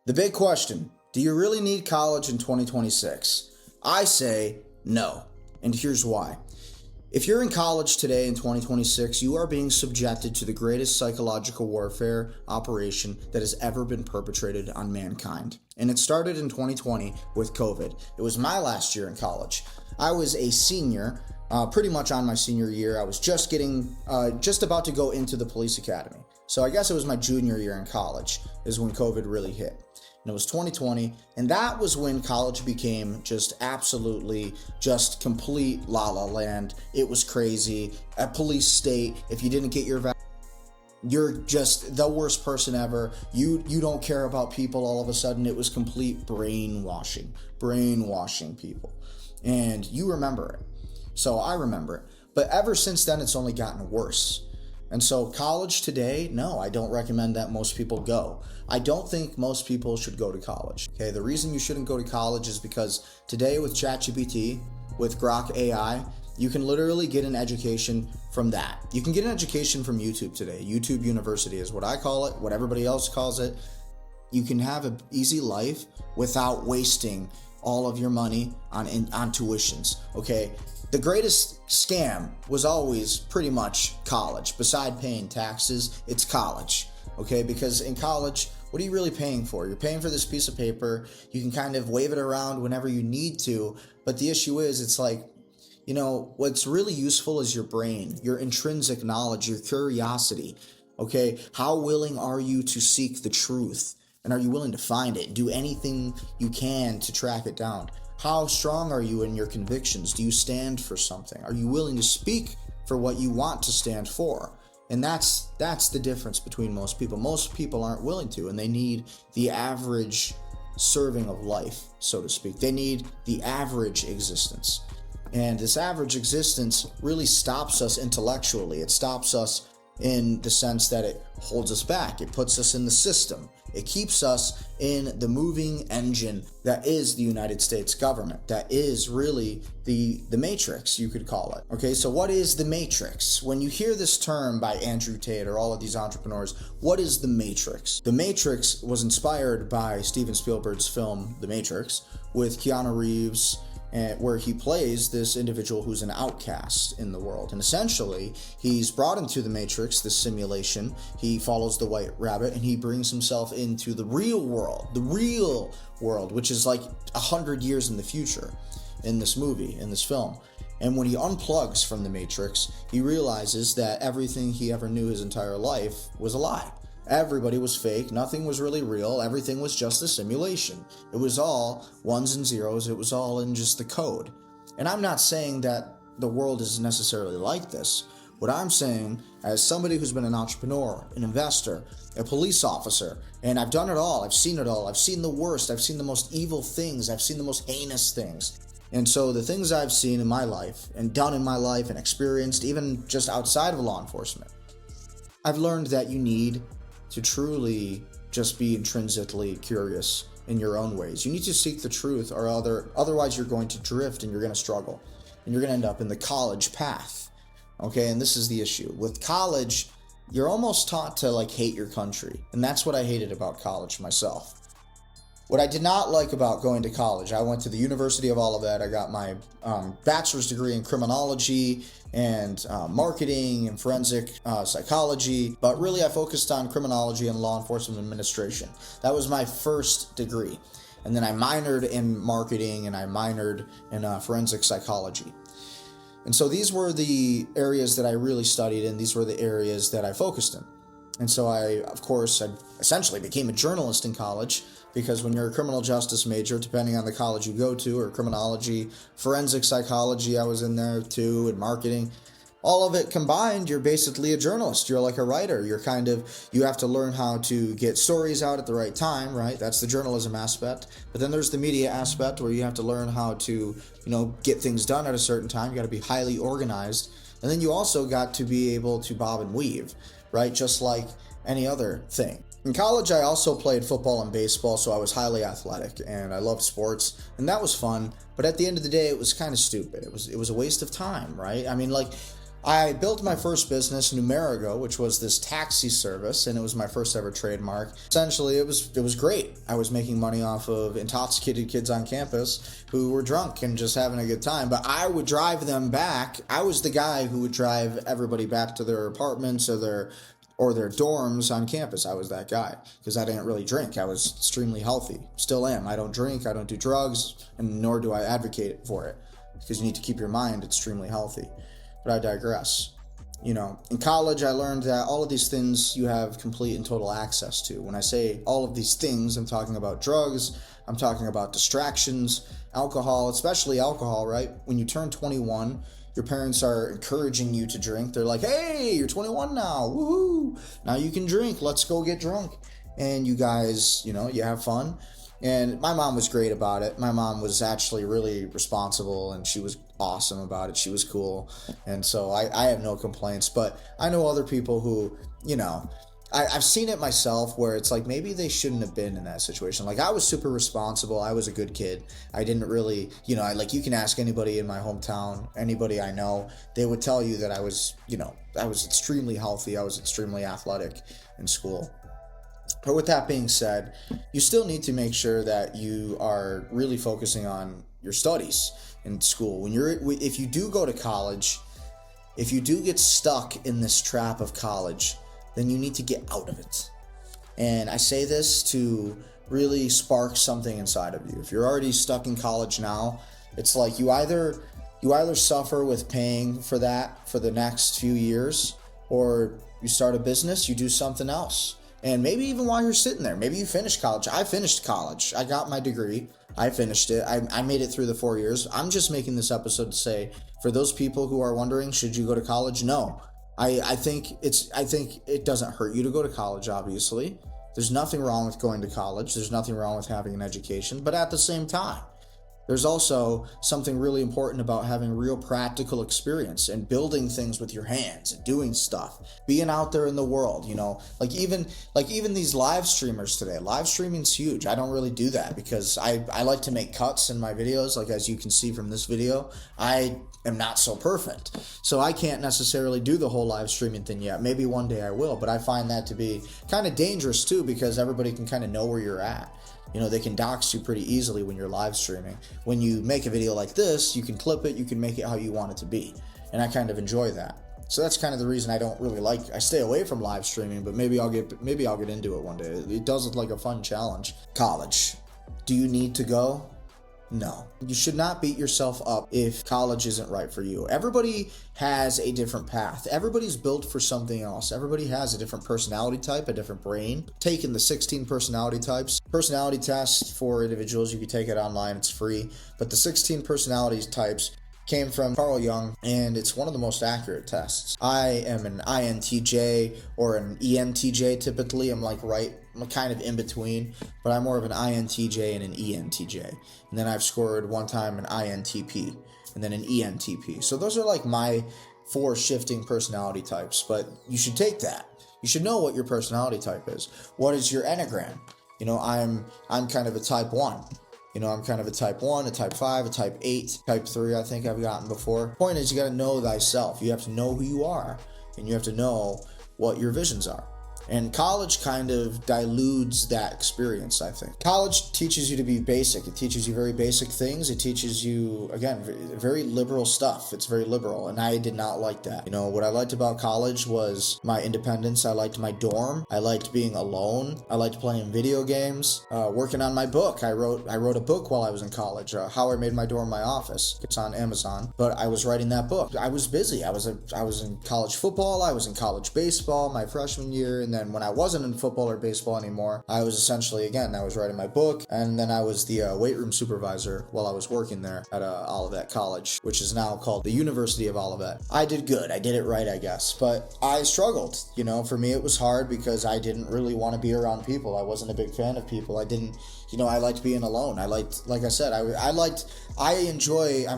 The big question, do you really need college in 2026? I say no, and here's why. If you're in college today in 2026, you are being subjected to the greatest psychological warfare operation that has ever been perpetrated on mankind. And it started in 2020 with COVID. It was my last year in college. I was a senior, pretty much on my senior year. I was just about to go into the police academy. So I guess it was my junior year in college is when COVID really hit. And it was 2020, and that was when college became just absolutely just complete la la land. It was crazy. A police state, if you didn't get your vaccine, you're just the worst person ever. You don't care about people all of a sudden. It was complete brainwashing people. And you remember it. So I remember it. But ever since then, it's only gotten worse. And so college today, no, I don't recommend that most people go. I don't think most people should go to college. Okay, the reason you shouldn't go to college is because today with ChatGPT, with Grok AI, you can literally get an education from that. You can get an education from YouTube today. YouTube University is what I call it, what everybody else calls it. You can have an easy life without wasting all of your money on tuitions, okay? The greatest scam was always pretty much college. Beside paying taxes, it's college, okay? Because in college, what are you really paying for? You're paying for this piece of paper. You can kind of wave it around whenever you need to, but the issue is it's like, you know, what's really useful is your brain, your intrinsic knowledge, your curiosity, okay? How willing are you to seek the truth? And are you willing to find it? Do anything you can to track it down. How strong are you in your convictions? Do you stand for something? Are you willing to speak for what you want to stand for? And that's the difference between most people. Most people aren't willing to, and they need the average serving of life, so to speak. They need the average existence. And this average existence really stops us intellectually. It stops us in the sense that it holds us back. It puts us in the system. It keeps us in the moving engine that is the United States government. That is really the matrix, you could call it. Okay, so what is the matrix? When you hear this term by Andrew Tate or all of these entrepreneurs, what is the matrix? The Matrix was inspired by Steven Spielberg's film The Matrix with Keanu Reeves, where he plays this individual who's an outcast in the world. And essentially, he's brought into the Matrix, this simulation. He follows the white rabbit and he brings himself into the real world, which is like 100 years in the future in this movie, in this film. And when he unplugs from the Matrix, he realizes that everything he ever knew his entire life was a lie. Everybody was fake. Nothing was really real. Everything was just a simulation. It was all ones and zeros. It was all in just the code. And I'm not saying that the world is necessarily like this. What I'm saying, as somebody who's been an entrepreneur, an investor, a police officer, and I've done it all. I've seen it all. I've seen the worst. I've seen the most evil things. I've seen the most heinous things. And so the things I've seen in my life and done in my life and experienced, even just outside of law enforcement, I've learned that you need to truly just be intrinsically curious in your own ways. You need to seek the truth, or otherwise you're going to drift and you're going to struggle. And you're going to end up in the college path. Okay, and this is the issue. With college, you're almost taught to like hate your country. And that's what I hated about college myself. What I did not like about going to college, I went to the University of all of that. I got my bachelor's degree in criminology and marketing and forensic psychology, but really I focused on criminology and law enforcement administration. That was my first degree. And then I minored in marketing and I minored in forensic psychology. And so these were the areas that I really studied, and these were the areas that I focused in. And so I essentially became a journalist in college, because when you're a criminal justice major, depending on the college you go to, or criminology, forensic psychology, I was in there too, and marketing, all of it combined, you're basically a journalist. You're like a writer. You have to learn how to get stories out at the right time, right? That's the journalism aspect. But then there's the media aspect where you have to learn how to, get things done at a certain time. You got to be highly organized. And then you also got to be able to bob and weave, right? Just like any other thing. In college, I also played football and baseball, so I was highly athletic, and I loved sports, and that was fun. But at the end of the day, it was kind of stupid. It was a waste of time, right? I mean, like, I built my first business, Numerigo, which was this taxi service, and it was my first ever trademark. Essentially, it was great. I was making money off of intoxicated kids on campus who were drunk and just having a good time, but I would drive them back. I was the guy who would drive everybody back to their apartments or their dorms on campus. I was that guy because I didn't really drink. I was extremely healthy. Still am. I don't drink, I don't do drugs, and nor do I advocate for it because you need to keep your mind extremely healthy. But I digress. In college, I learned that all of these things you have complete and total access to. When I say all of these things, I'm talking about drugs, I'm talking about distractions, alcohol, especially alcohol, right? When you turn 21, your parents are encouraging you to drink. They're like, hey, you're 21 now, woohoo! Now you can drink, let's go get drunk. And you guys, you have fun. And my mom was great about it. My mom was actually really responsible, and she was awesome about it. She was cool. And so I have no complaints. But I know other people who, I've seen it myself where it's like maybe they shouldn't have been in that situation. Like I was super responsible. I was a good kid. I didn't really, you can ask anybody in my hometown, anybody I know, they would tell you that I was extremely healthy. I was extremely athletic in school. But with that being said, you still need to make sure that you are really focusing on your studies in school. If you do go to college, if you do get stuck in this trap of college, then you need to get out of it. And I say this to really spark something inside of you. If you're already stuck in college now, it's like you either suffer with paying for that for the next few years, or you start a business, you do something else. And maybe even while you're sitting there, maybe you finish college. I finished college. I got my degree. I finished it. I made it through the 4 years. I'm just making this episode to say, for those people who are wondering, should you go to college? No. I think it doesn't hurt you to go to college, obviously. There's nothing wrong with going to college. There's nothing wrong with having an education. But at the same time, there's also something really important about having real practical experience and building things with your hands and doing stuff, being out there in the world, like even these live streamers today. Live streaming's huge. I don't really do that because I like to make cuts in my videos. Like as you can see from this video, I am not so perfect. So I can't necessarily do the whole live streaming thing yet. Maybe one day I will, but I find that to be kind of dangerous too because everybody can kind of know where you're at. They can dox you pretty easily when you're live streaming. When you make a video like this, you can clip it, you can make it how you want it to be. And I kind of enjoy that. So that's kind of the reason I stay away from live streaming, but maybe I'll get into it one day. It does look like a fun challenge. College. Do you need to go? No. You should not beat yourself up if college isn't right for you. Everybody has a different path. Everybody's built for something else. Everybody has a different personality type, a different brain. Taking the 16 personality types. Personality test for individuals, you can take it online, it's free. But the 16 personality types came from Carl Jung, and it's one of the most accurate tests. I am an INTJ or an ENTJ typically. I'm kind of in between, but I'm more of an INTJ and an ENTJ. And then I've scored one time an INTP and then an ENTP. So those are like my 4 shifting personality types, but you should take that. You should know what your personality type is. What is your Enneagram? I'm kind of a type 1. I'm kind of a type 1, a type 5, a type 8, type 3 I think I've gotten before. Point is, you got to know thyself. You have to know who you are, and you have to know what your visions are. And college kind of dilutes that experience, I think. College teaches you to be basic. It teaches you very basic things. It teaches you, again, very liberal stuff. It's very liberal, and I did not like that. What I liked about college was my independence. I liked my dorm. I liked being alone. I liked playing video games, working on my book. I wrote a book while I was in college, How I Made My Dorm My Office. It's on Amazon, but I was writing that book. I was busy. I was in college football. I was in college baseball my freshman year, and then when I wasn't in football or baseball anymore, I was essentially, I was writing my book, and then I was the weight room supervisor while I was working there at Olivet College, which is now called the University of Olivet. I did good. I did it right, I guess, but I struggled. For me it was hard because I didn't really want to be around people. I wasn't a big fan of people. I liked being alone. I'm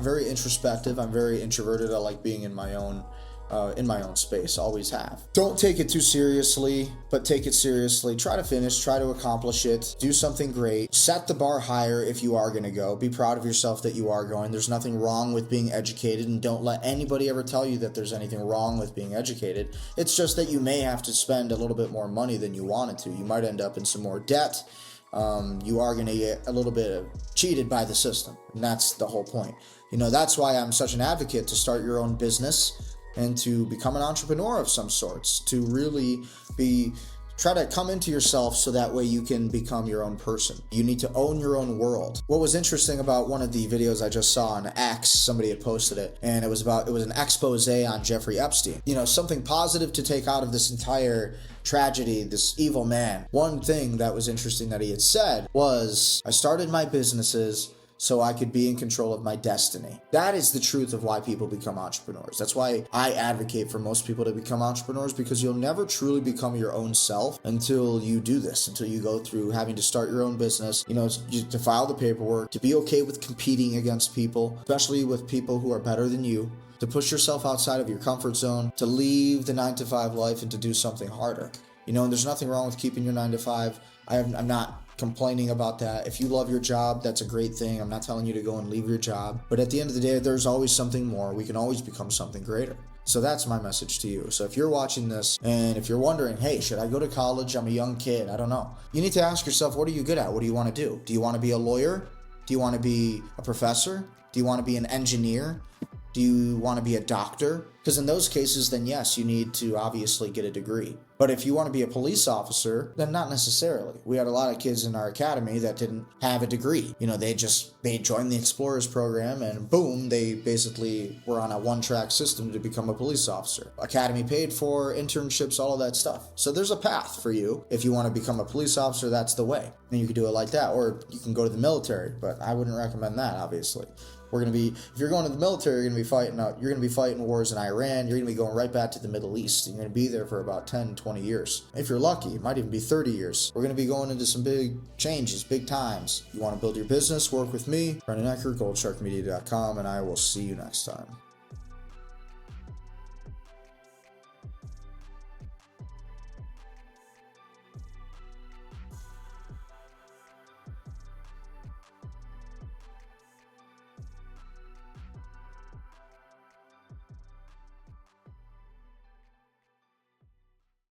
very introspective. I'm very introverted. I like being in my own in my own space, always have. Don't take it too seriously, but take it seriously. Try to finish, try to accomplish it, do something great. Set the bar higher if you are going to go. Be proud of yourself that you are going. There's nothing wrong with being educated, and don't let anybody ever tell you that there's anything wrong with being educated. It's just that you may have to spend a little bit more money than you wanted to. You might end up in some more debt. You are going to get a little bit cheated by the system, and that's the whole point. That's why I'm such an advocate to start your own business and to become an entrepreneur of some sorts, to really try to come into yourself so that way you can become your own person. You need to own your own world. What was interesting about one of the videos I just saw on X, somebody had posted it, and it was an expose on Jeffrey Epstein. Something positive to take out of this entire tragedy, this evil man. One thing that was interesting that he had said was, I started my businesses so I could be in control of my destiny. That is the truth of why people become entrepreneurs. That's why I advocate for most people to become entrepreneurs, because you'll never truly become your own self until you do this, until you go through having to start your own business, to file the paperwork, to be okay with competing against people, especially with people who are better than you, to push yourself outside of your comfort zone, to leave the 9-to-5 life and to do something harder. And there's nothing wrong with keeping your 9-to-5. I'm not complaining about that. If you love your job, that's a great thing. I'm not telling you to go and leave your job. But at the end of the day, there's always something more. We can always become something greater. So that's my message to you. So if you're watching this and if you're wondering, hey, should I go to college? I'm a young kid. I don't know. You need to ask yourself, what are you good at? What do you want to do? Do you want to be a lawyer? Do you want to be a professor? Do you want to be an engineer? Do you want to be a doctor? Because in those cases, then yes, you need to obviously get a degree. But if you want to be a police officer, then not necessarily. We had a lot of kids in our academy that didn't have a degree. They joined the Explorers program and boom, they basically were on a one-track system to become a police officer. Academy paid for, internships, all of that stuff. So there's a path for you. If you want to become a police officer, that's the way. And you can do it like that. Or you can go to the military, but I wouldn't recommend that, obviously. If you're going to the military, you're going to be fighting wars in Iran. You're going to be going right back to the Middle East. You're going to be there for about 10, 20 years. If you're lucky, it might even be 30 years. We're going to be going into some big changes, big times. You want to build your business, work with me, Brendan Ecker, goldsharkmedia.com, and I will see you next time.